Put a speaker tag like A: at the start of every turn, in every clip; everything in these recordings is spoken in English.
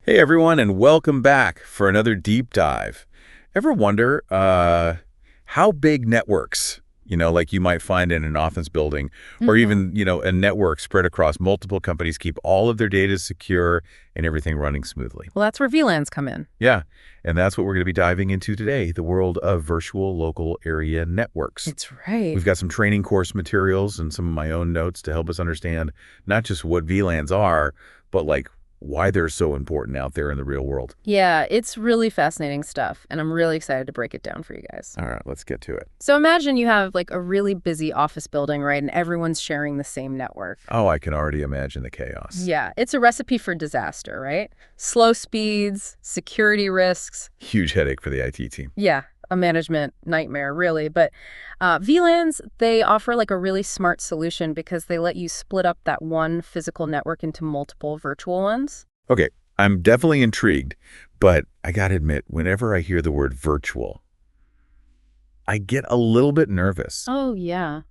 A: Hey everyone, and welcome back for another deep dive. Ever wonder how big networks, like you might find in an office building, or
B: hmm
A: even, a network spread across multiple companies keep all of their data secure and everything running smoothly?
B: Well, that's where VLANs come in.
A: Yeah, and that's what we're going to be diving into today, the world of virtual local area networks.
B: It's right.
A: We've got some training course materials and some of my own notes to help us understand not just what VLANs are, but like why they're so important out there in the real world.
B: Yeah, it's really fascinating stuff, and I'm really excited to break it down for you guys.
A: All right, let's get to it.
B: So imagine you have like a really busy office building, right? And everyone's sharing the same network.
A: Oh, I can already imagine the chaos.
B: Yeah, it's a recipe for disaster, right? Slow speeds, security risks.
A: Huge headache for the IT team.
B: Yeah, a management nightmare, really. But VLANs, they offer like a really smart solution because they let you split up that one physical network into multiple virtual ones.
A: Okay, I'm definitely intrigued, but I gotta admit, whenever I hear the word virtual, I get a little bit nervous.
B: Oh, yeah.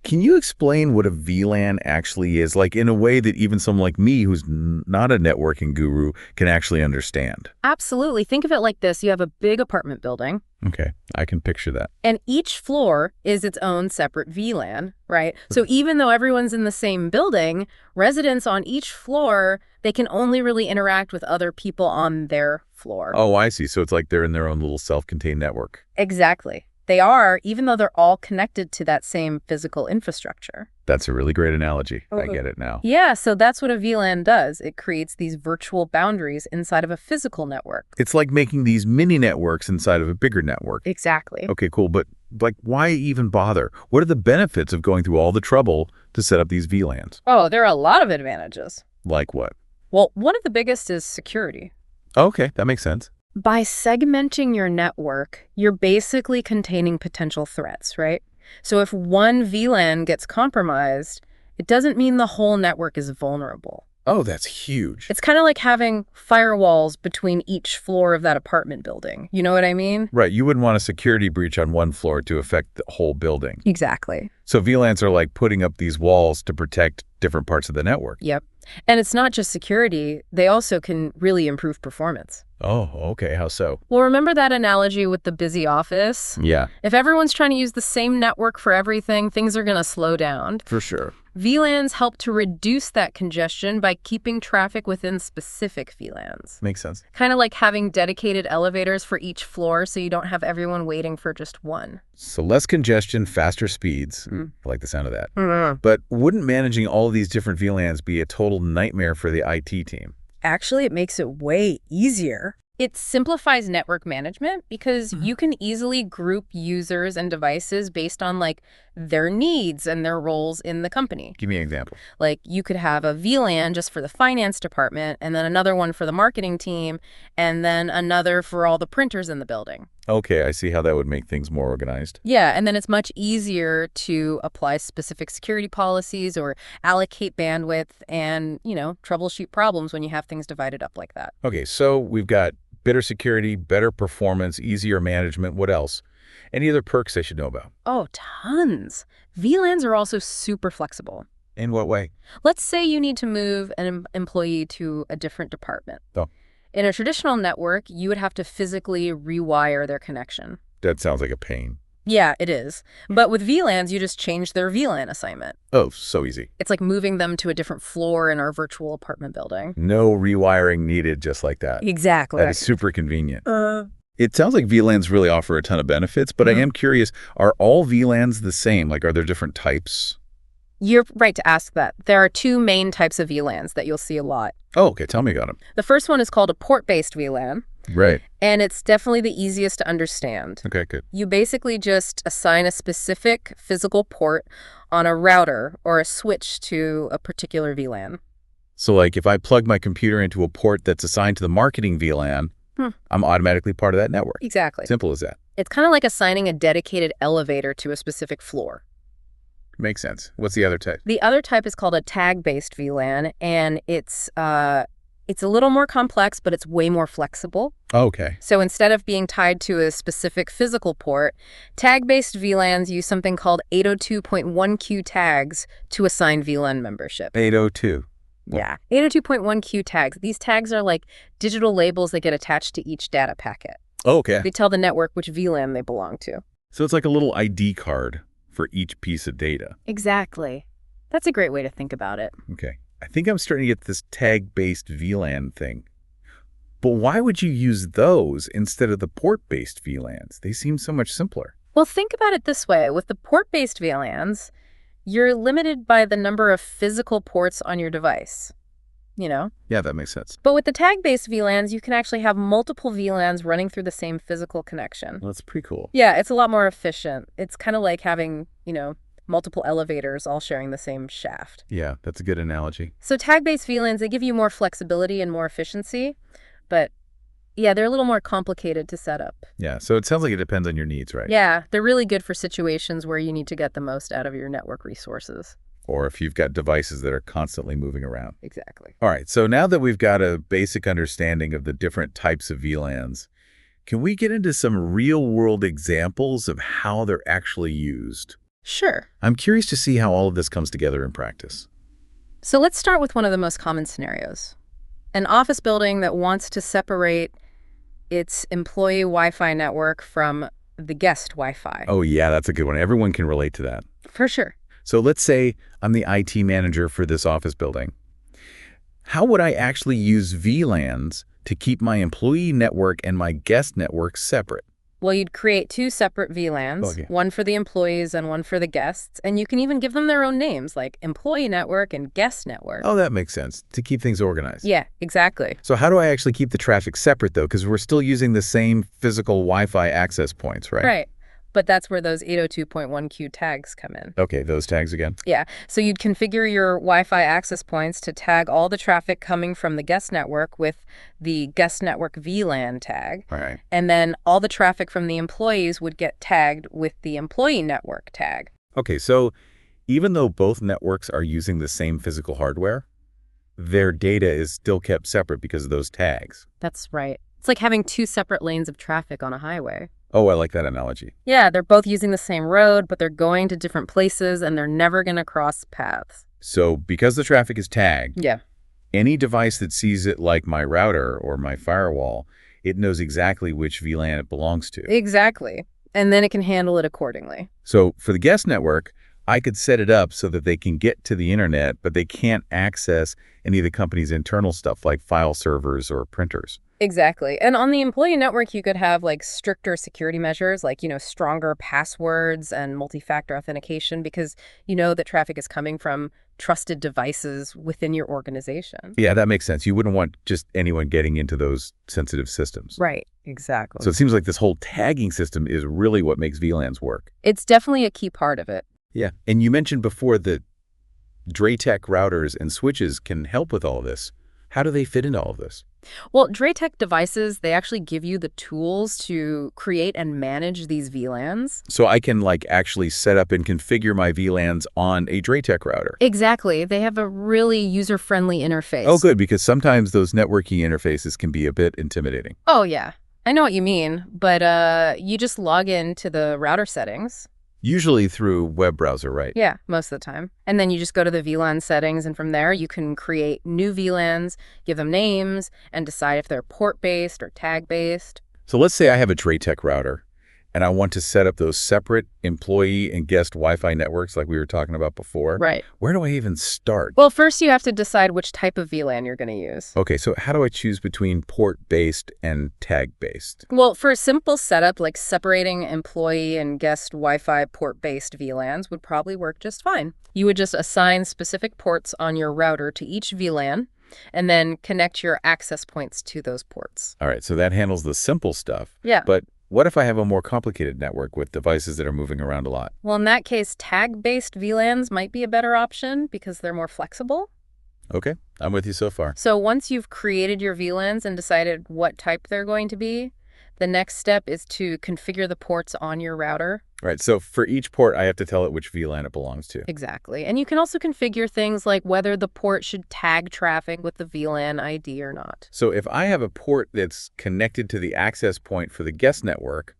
A: Can you explain what a VLAN actually is, like in a way that even someone like me, who's not a networking guru, can actually understand?
B: Absolutely. Think of it like this. You have a big apartment building,
A: Okay, I can picture that.
B: and each floor is its own separate VLAN, right? So even though everyone's in the same building, residents on each floor, they can only really interact with other people on their floor.
A: Oh, I see. So it's like they're in their own little self-contained network.
B: Exactly. They are, even though they're all connected to that same physical infrastructure.
A: That's a really great analogy. I
B: Okay.
A: get it now.
B: Yeah, so that's what a VLAN does. It creates these virtual boundaries inside of a physical network.
A: It's like making these mini networks inside of a bigger network.
B: Exactly.
A: Okay, cool. But like, why even bother? What are the benefits of going through all the trouble to set up these VLANs?
B: Oh, there are a lot of advantages.
A: Like what?
B: Well, one of the biggest is security.
A: Okay, that makes sense.
B: By segmenting your network, you're basically containing potential threats, right? So if one VLAN gets compromised, it doesn't mean the whole network is vulnerable.
A: Oh, that's huge.
B: It's kind of like having firewalls between each floor of that apartment building. You know what I mean?
A: Right, you wouldn't want a security breach on one floor to affect the whole building.
B: Exactly.
A: So VLANs are like putting up these walls to protect different parts of the network.
B: Yep. And it's not just security, they also can really improve performance.
A: Oh, okay. How so?
B: Well, remember that analogy with the busy office?
A: Yeah,
B: If everyone's trying to use the same network for everything, things are going to slow down.
A: for sure.
B: VLANs help to reduce that congestion by keeping traffic within specific VLANs.
A: Makes sense.
B: Kind of like having dedicated elevators for each floor so you don't have everyone waiting for just one.
A: So less congestion, faster speeds. I like the sound of that.
B: Mm-hmm.
A: But wouldn't managing all of these different VLANs be a total nightmare for the IT team?
B: Actually, it makes it way easier. It simplifies network management because you can easily group users and devices based on like their needs and their roles in the company.
A: Give me an example.
B: Like you could have a VLAN just for the finance department and then another one for the marketing team and then another for all the printers in the building.
A: Okay, I see how that would make things more organized.
B: Yeah, and then it's much easier to apply specific security policies or allocate bandwidth and, troubleshoot problems when you have things divided up like that.
A: Okay, so we've got better security, better performance, easier management. What else? Any other perks I should know about?
B: Oh, tons. VLANs are also super flexible.
A: In what way?
B: Let's say you need to move an employee to a different department.
A: Oh.
B: In a traditional network, you would have to physically rewire their connection.
A: That sounds like a pain.
B: Yeah, it is. But with VLANs, you just change their VLAN assignment.
A: Oh, so easy.
B: It's like moving them to a different floor in our virtual apartment building.
A: No rewiring needed just like that.
B: Exactly.
A: That is super convenient. It sounds like VLANs really offer a ton of benefits, but I am curious, are all VLANs the same? Like, are there different types?
B: You're right to ask that. There are two main types of VLANs that you'll see a lot.
A: Oh, okay. Tell me about them.
B: The first one is called a port-based VLAN,
A: Right.
B: and it's definitely the easiest to understand.
A: Okay, good.
B: You basically just assign a specific physical port on a router or a switch to a particular VLAN.
A: So, like, if I plug my computer into a port that's assigned to the marketing VLAN, I'm automatically part of that network.
B: Exactly.
A: Simple as that.
B: It's kind of like assigning a dedicated elevator to a specific floor.
A: Makes sense. What's the other type?
B: The other type is called a tag-based VLAN, and it's a little more complex, but it's way more flexible.
A: Okay.
B: So instead of being tied to a specific physical port, tag-based VLANs use something called 802.1q tags to assign VLAN membership.
A: 802.
B: Yeah. 802.1q tags. These tags are like digital labels that get attached to each data packet.
A: Oh, okay.
B: They tell the network which VLAN they belong to.
A: So it's like a little ID card for each piece of data.
B: Exactly. That's a great way to think about it.
A: Okay. I think I'm starting to get this tag-based VLAN thing. But why would you use those instead of the port-based VLANs? They seem so much simpler.
B: Well, think about it this way. With the port-based VLANs, you're limited by the number of physical ports on your device, you know?
A: Yeah, that makes sense.
B: But with the tag-based VLANs, you can actually have multiple VLANs running through the same physical connection.
A: Well, that's pretty cool.
B: Yeah, it's a lot more efficient. It's kind of like having, multiple elevators all sharing the same shaft.
A: Yeah, that's a good analogy.
B: So tag-based VLANs, they give you more flexibility and more efficiency, but yeah, they're a little more complicated to set up.
A: Yeah, so it sounds like it depends on your needs, right?
B: Yeah, they're really good for situations where you need to get the most out of your network resources.
A: Or if you've got devices that are constantly moving around.
B: Exactly.
A: All right, so now that we've got a basic understanding of the different types of VLANs, can we get into some real-world examples of how they're actually used?
B: Sure.
A: I'm curious to see how all of this comes together in practice.
B: So let's start with one of the most common scenarios. An office building that wants to separate its employee Wi-Fi network from the guest Wi-Fi.
A: Oh, yeah, that's a good one. Everyone can relate to that.
B: For sure.
A: So let's say I'm the IT manager for this office building. How would I actually use VLANs to keep my employee network and my guest network separate?
B: Well, you'd create two separate VLANs,
A: Okay.
B: one for the employees and one for the guests, and you can even give them their own names, like employee network and guest network.
A: Oh, that makes sense, to keep things organized.
B: Yeah, exactly.
A: So how do I actually keep the traffic separate, though? Because we're still using the same physical Wi-Fi access points, right?
B: Right. But that's where those 802.1q tags come in.
A: Okay, those tags again.
B: Yeah, so you'd configure your Wi-Fi access points to tag all the traffic coming from the guest network with the guest network VLAN tag.
A: All right.
B: And then all the traffic from the employees would get tagged with the employee network tag.
A: Okay, so even though both networks are using the same physical hardware, their data is still kept separate because of those tags.
B: That's right. It's like having two separate lanes of traffic on a highway.
A: Oh, I like that analogy.
B: Yeah, they're both using the same road, but they're going to different places and they're never going to cross paths.
A: So because the traffic is tagged,
B: Yeah.
A: any device that sees it like my router or my firewall, it knows exactly which VLAN it belongs to.
B: Exactly. And then it can handle it accordingly.
A: So for the guest network, I could set it up so that they can get to the internet, but they can't access any of the company's internal stuff like file servers or printers.
B: Exactly. And on the employee network, you could have like stricter security measures, like, stronger passwords and multi-factor authentication because you know that traffic is coming from trusted devices within your organization.
A: Yeah, that makes sense. You wouldn't want just anyone getting into those sensitive systems.
B: Right. Exactly.
A: So it seems like this whole tagging system is really what makes VLANs work.
B: It's definitely a key part of it.
A: Yeah. And you mentioned before that DrayTek routers and switches can help with all of this. How do they fit into all of this?
B: Well, DrayTek devices, they actually give you the tools to create and manage these VLANs.
A: So I can actually set up and configure my VLANs on a DrayTek router.
B: Exactly. They have a really user-friendly interface.
A: Oh, good, because sometimes those networking interfaces can be a bit intimidating.
B: Oh, yeah. I know what you mean, but you just log into the router settings.
A: Usually through web browser, right?
B: Yeah, most of the time. And then you just go to the VLAN settings, and from there you can create new VLANs, give them names, and decide if they're port-based or tag-based.
A: So let's say I have a DrayTek router, and I want to set up those separate employee and guest Wi-Fi networks like we were talking about before.
B: Right.
A: Where do I even start?
B: Well, first you have to decide which type of VLAN you're going to use.
A: Okay, so how do I choose between port-based and tag-based?
B: Well, for a simple setup, like separating employee and guest Wi-Fi port-based VLANs would probably work just fine. You would just assign specific ports on your router to each VLAN, and then connect your access points to those ports.
A: All right, so that handles the simple stuff.
B: Yeah.
A: But what if I have a more complicated network with devices that are moving around a lot?
B: Well, in that case, tag-based VLANs might be a better option because they're more flexible.
A: Okay, I'm with you so far.
B: So once you've created your VLANs and decided what type they're going to be, the next step is to configure the ports on your router.
A: Right, so for each port, I have to tell it which VLAN it belongs to.
B: Exactly. And you can also configure things like whether the port should tag traffic with the VLAN ID or not.
A: So if I have a port that's connected to the access point for the guest network,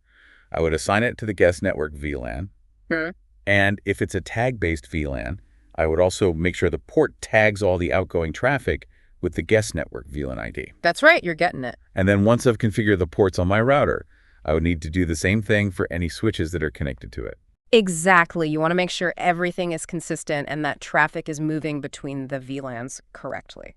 A: I would assign it to the guest network VLAN.
B: Hmm.
A: And if it's a tag-based VLAN, I would also make sure the port tags all the outgoing traffic with the guest network VLAN ID.
B: That's right, you're getting it.
A: And then once I've configured the ports on my router, I would need to do the same thing for any switches that are connected to it.
B: Exactly. You want to make sure everything is consistent and that traffic is moving between the VLANs correctly.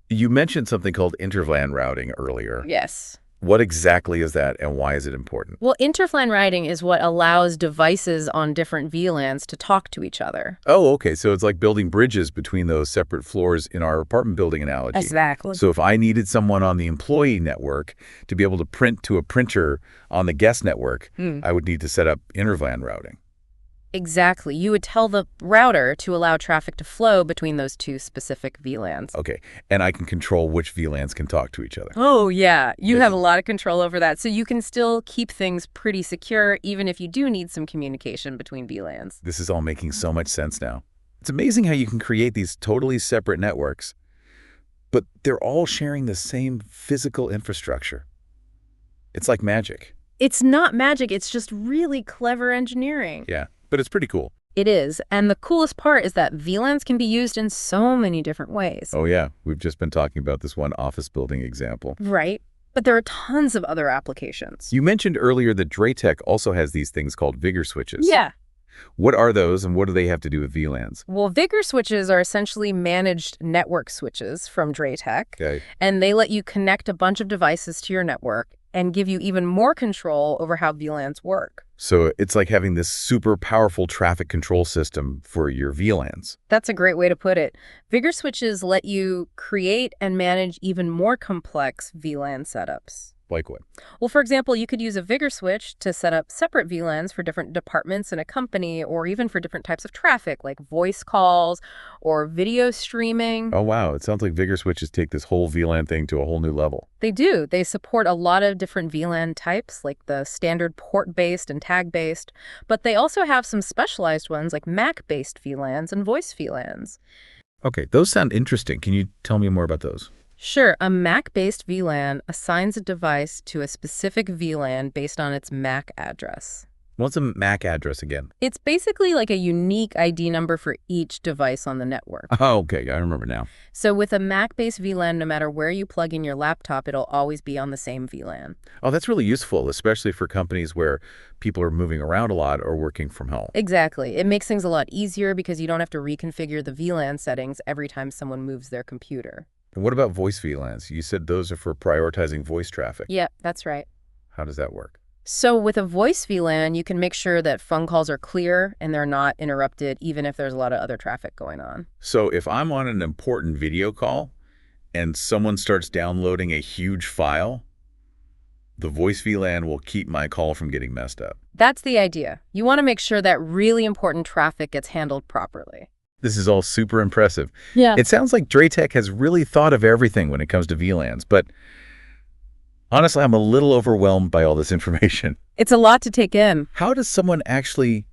A: You mentioned something called interVLAN routing earlier.
B: Yes.
A: What exactly is that, and why is it important?
B: Well, interVLAN routing is what allows devices on different VLANs to talk to each other.
A: Oh, okay. So it's like building bridges between those separate floors in our apartment building analogy.
B: Exactly.
A: So if I needed someone on the employee network to be able to print to a printer on the guest network, I would need to set up interVLAN routing.
B: Exactly. You would tell the router to allow traffic to flow between those two specific VLANs.
A: Okay. And I can control which VLANs can talk to each other.
B: Oh, yeah. You have a lot of control over that. So you can still keep things pretty secure, even if you do need some communication between VLANs.
A: This is all making so much sense now. It's amazing how you can create these totally separate networks, but they're all sharing the same physical infrastructure. It's like magic.
B: It's not magic. It's just really clever engineering.
A: Yeah, but it's pretty cool.
B: It is. And the coolest part is that VLANs can be used in so many different ways.
A: Oh, yeah. We've just been talking about this one office building example.
B: Right. But there are tons of other applications.
A: You mentioned earlier that DrayTek also has these things called Vigor switches.
B: Yeah.
A: What are those, and what do they have to do with VLANs?
B: Well, Vigor switches are essentially managed network switches from DrayTek.
A: Okay.
B: And they let you connect a bunch of devices to your network and give you even more control over how VLANs work.
A: So it's like having this super powerful traffic control system for your VLANs.
B: That's a great way to put it. Vigor switches let you create and manage even more complex VLAN setups.
A: Like what?
B: Well, for example, you could use a Vigor switch to set up separate VLANs for different departments in a company, or even for different types of traffic, like voice calls or video streaming.
A: Oh, wow. It sounds like Vigor switches take this whole VLAN thing to a whole new level.
B: They do. They support a lot of different VLAN types, like the standard port-based and tag-based, but they also have some specialized ones like MAC-based VLANs and voice VLANs.
A: Okay, those sound interesting. Can you tell me more about those?
B: Sure, a MAC-based VLAN assigns a device to a specific VLAN based on its MAC address.
A: What's a MAC address again?
B: It's basically like a unique ID number for each device on the network.
A: Oh, okay. I remember now.
B: So with a MAC-based VLAN, no matter where you plug in your laptop, it'll always be on the same VLAN.
A: Oh, that's really useful, especially for companies where people are moving around a lot or working from home.
B: Exactly. It makes things a lot easier because you don't have to reconfigure the VLAN settings every time someone moves their computer.
A: And what about voice VLANs? You said those are for prioritizing voice traffic.
B: Yeah, that's right.
A: How does that work?
B: So with a voice VLAN, you can make sure that phone calls are clear and they're not interrupted, even if there's a lot of other traffic going on.
A: So if I'm on an important video call and someone starts downloading a huge file, the voice VLAN will keep my call from getting messed up.
B: That's the idea. You want to make sure that really important traffic gets handled properly.
A: This is all super impressive.
B: Yeah.
A: It sounds like DrayTek has really thought of everything when it comes to VLANs, but honestly, I'm a little overwhelmed by all this information.
B: It's a lot to take in.
A: How does someone actually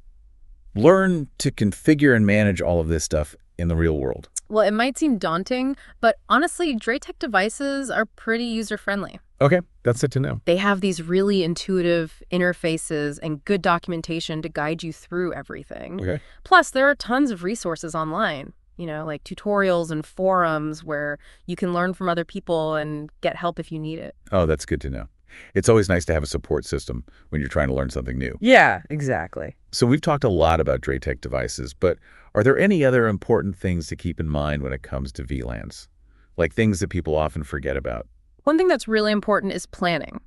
A: learn to configure and manage all of this stuff in the real world?
B: Well, it might seem daunting, but honestly, DrayTek devices are pretty user-friendly.
A: Okay, that's it to know.
B: They have these really intuitive interfaces and good documentation to guide you through everything.
A: Okay.
B: Plus, there are tons of resources online, like tutorials and forums where you can learn from other people and get help if you need it.
A: Oh, that's good to know. It's always nice to have a support system when you're trying to learn something new.
B: Yeah, exactly.
A: So we've talked a lot about DrayTek devices, but are there any other important things to keep in mind when it comes to VLANs? Like things that people often forget about?
B: One thing that's really important is planning.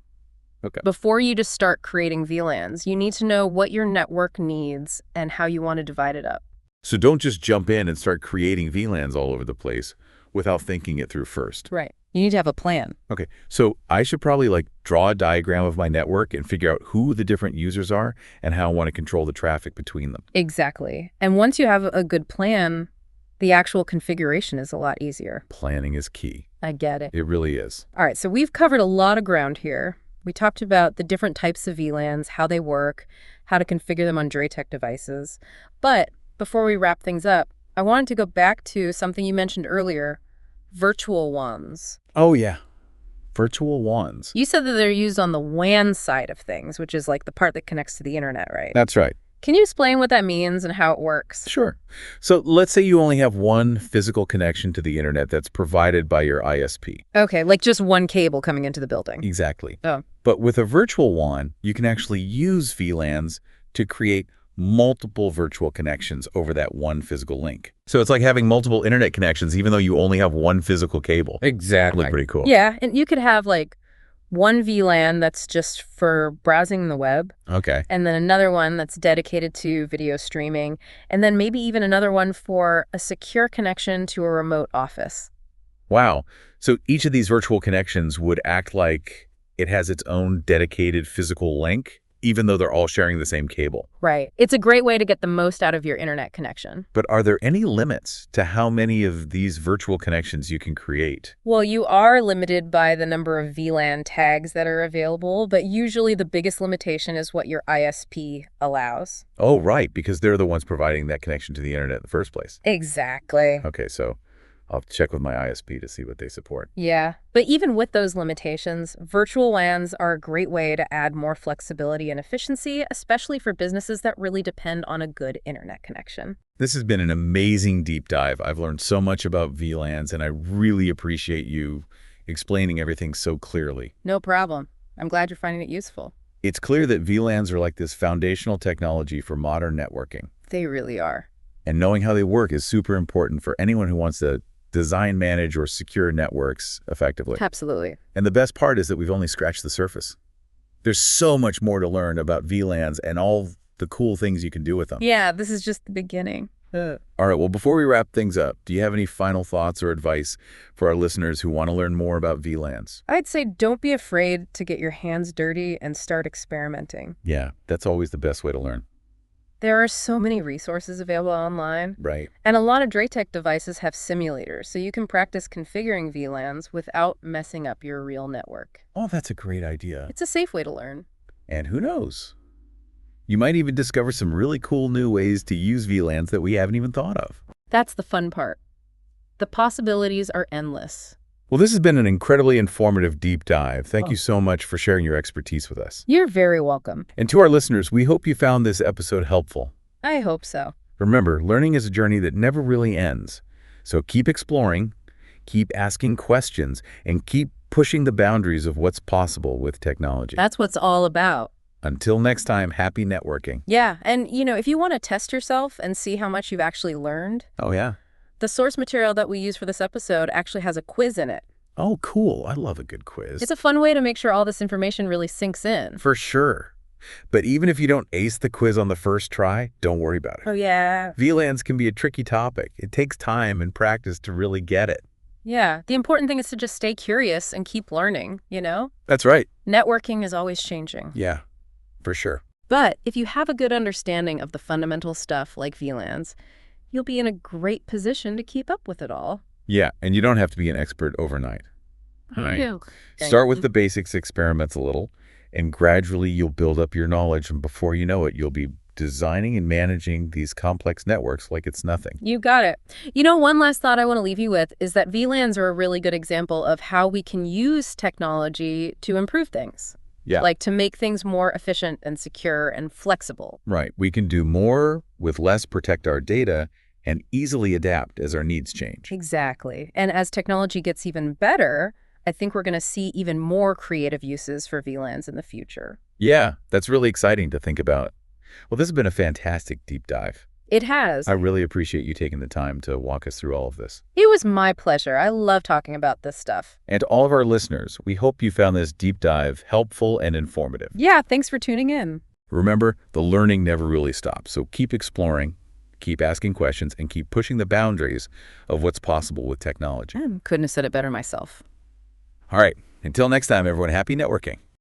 A: Okay.
B: Before you just start creating VLANs, you need to know what your network needs and how you want to divide it up.
A: So don't just jump in and start creating VLANs all over the place without thinking it through first.
B: Right. You need to have a plan.
A: Okay, so I should probably draw a diagram of my network and figure out who the different users are and how I want to control the traffic between them.
B: Exactly. And once you have a good plan, the actual configuration is a lot easier.
A: Planning is key.
B: I get it.
A: It really is.
B: All right, so we've covered a lot of ground here. We talked about the different types of VLANs, how they work, how to configure them on DrayTek devices. But before we wrap things up, I wanted to go back to something you mentioned earlier, virtual WANs.
A: Oh, yeah. Virtual WANs.
B: You said that they're used on the WAN side of things, which is like the part that connects to the internet, right?
A: That's right.
B: Can you explain what that means and how it works?
A: Sure. So let's say you only have one physical connection to the internet that's provided by your ISP.
B: Okay, like just one cable coming into the building.
A: Exactly.
B: Oh.
A: But with a virtual WAN, you can actually use VLANs to create multiple virtual connections over that one physical link. So it's like having multiple internet connections even though you only have one physical cable.
C: Exactly.
A: Really pretty cool.
B: Yeah, and you could have like one VLAN that's just for browsing the web,
A: Okay.
B: and then another one that's dedicated to video streaming, and then maybe even another one for a secure connection to a remote office.
A: Wow. So each of these virtual connections would act like it has its own dedicated physical link, even though they're all sharing the same cable.
B: Right. It's a great way to get the most out of your internet connection.
A: But are there any limits to how many of these virtual connections you can create?
B: Well, you are limited by the number of VLAN tags that are available, but usually the biggest limitation is what your ISP allows.
A: Oh, right, because they're the ones providing that connection to the internet in the first place.
B: Exactly.
A: Okay, so I'll check with my ISP to see what they support.
B: Yeah, but even with those limitations, virtual WANs are a great way to add more flexibility and efficiency, especially for businesses that really depend on a good internet connection.
A: This has been an amazing deep dive. I've learned so much about VLANs, and I really appreciate you explaining everything so clearly.
B: No problem. I'm glad you're finding it useful.
A: It's clear that VLANs are like this foundational technology for modern networking.
B: They really are.
A: And knowing how they work is super important for anyone who wants to design, manage, or secure networks effectively.
B: Absolutely.
A: And the best part is that we've only scratched the surface. There's so much more to learn about VLANs and all the cool things you can do with them.
B: Yeah, this is just the beginning.
A: All right, well, before we wrap things up, do you have any final thoughts or advice for our listeners who want to learn more about VLANs?
B: I'd say don't be afraid to get your hands dirty and start experimenting.
A: Yeah, that's always the best way to learn.
B: There are so many resources available online.
A: Right.
B: And a lot of DrayTek devices have simulators, so you can practice configuring VLANs without messing up your real network.
A: Oh, that's a great idea.
B: It's a safe way to learn.
A: And who knows? You might even discover some really cool new ways to use VLANs that we haven't even thought of.
B: That's the fun part. The possibilities are endless.
A: Well, this has been an incredibly informative deep dive. Thank you so much for sharing your expertise with us.
B: You're very welcome.
A: And to our listeners, we hope you found this episode helpful.
B: I hope so.
A: Remember, learning is a journey that never really ends. So keep exploring, keep asking questions, and keep pushing the boundaries of what's possible with technology.
B: That's what it's all about.
A: Until next time, happy networking.
B: Yeah, and if you want to test yourself and see how much you've actually learned,
A: Oh, yeah.
B: the source material that we use for this episode actually has a quiz in it.
A: Oh, cool. I love a good quiz.
B: It's a fun way to make sure all this information really sinks in.
A: For sure. But even if you don't ace the quiz on the first try, don't worry about it.
B: Oh, yeah.
A: VLANs can be a tricky topic. It takes time and practice to really get it.
B: Yeah, the important thing is to just stay curious and keep learning,
A: That's right.
B: Networking is always changing.
A: Yeah, for sure.
B: But if you have a good understanding of the fundamental stuff like VLANs, you'll be in a great position to keep up with it all.
A: Yeah, and you don't have to be an expert overnight. All right.
B: Yeah.
A: Start with the basics, experiments a little, and gradually you'll build up your knowledge, and before you know it, you'll be designing and managing these complex networks like it's nothing.
B: You got it. One last thought I want to leave you with is that VLANs are a really good example of how we can use technology to improve things.
A: Yeah.
B: Like to make things more efficient and secure and flexible.
A: Right. We can do more with less, protect our data, and easily adapt as our needs change.
B: Exactly. And as technology gets even better, I think we're going to see even more creative uses for VLANs in the future.
A: Yeah, that's really exciting to think about. Well, this has been a fantastic deep dive.
B: It has.
A: I really appreciate you taking the time to walk us through all of this.
B: It was my pleasure. I love talking about this stuff.
A: And to all of our listeners, we hope you found this deep dive helpful and informative.
B: Yeah, thanks for tuning in.
A: Remember, the learning never really stops, so keep exploring, keep asking questions, and keep pushing the boundaries of what's possible with technology.
B: Couldn't have said it better myself.
A: All right, until next time, everyone, happy networking.